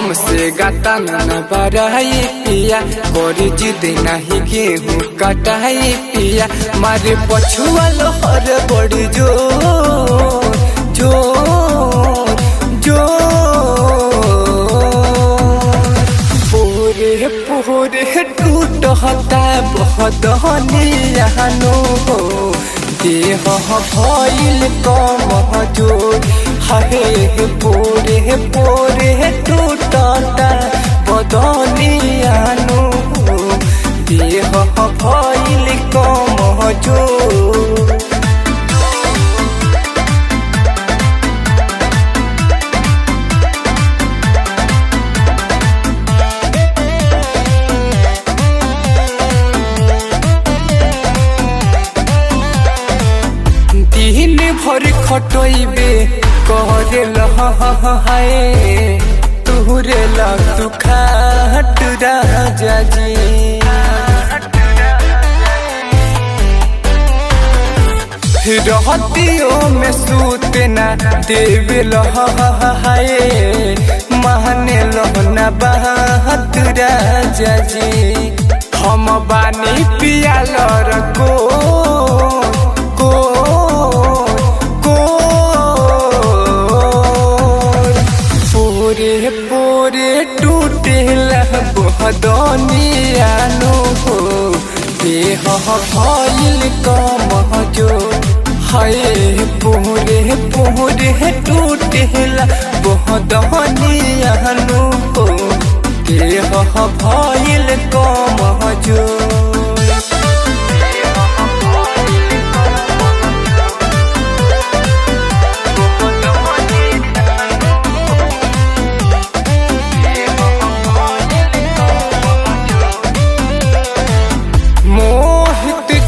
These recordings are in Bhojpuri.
हमसे गाता न बराई पिया कोरी जिद नहीं गेहूँ कटाई पिया मारे पछुआ लोहर बड़ी जो जो जो पूरे पूरे टूट होता बहुत हनियानो देह भइल कम जोर हरे पूरे पूरे टूटता बदनियानो देह भइल कम जोर। दिन भर खटइबे करे लहाए तुहरे तू खाट राजा जी रहतियों में सूते ना देवे लहाए माने लहना बात राजा जी हम बानी पियाल रको पूरे टूटेला बदनियानो हो देह भइल कम जोर हाय पूरे पूरे टूटेला बदनियानो हो देह भइल कम जोर।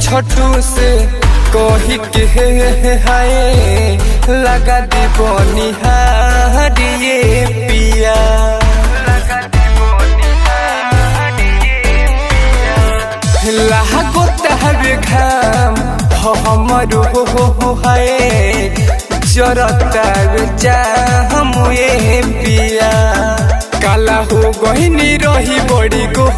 छोटू से कही के हाय लगा दी बनिहारिए पिया लागो तहरे घाम हमरो हाय जरता चाहमुए पिया काला हो गहिनी रही बड़ी गो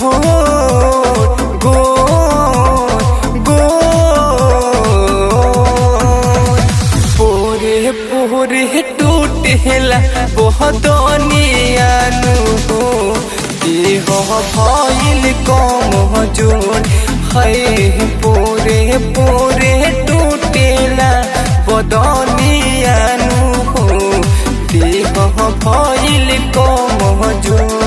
पूरे टूटेला बदनियानो देह भइल कम जोर है पूरे पूरे टूटेला बदनियानो देह भइल कम जोर।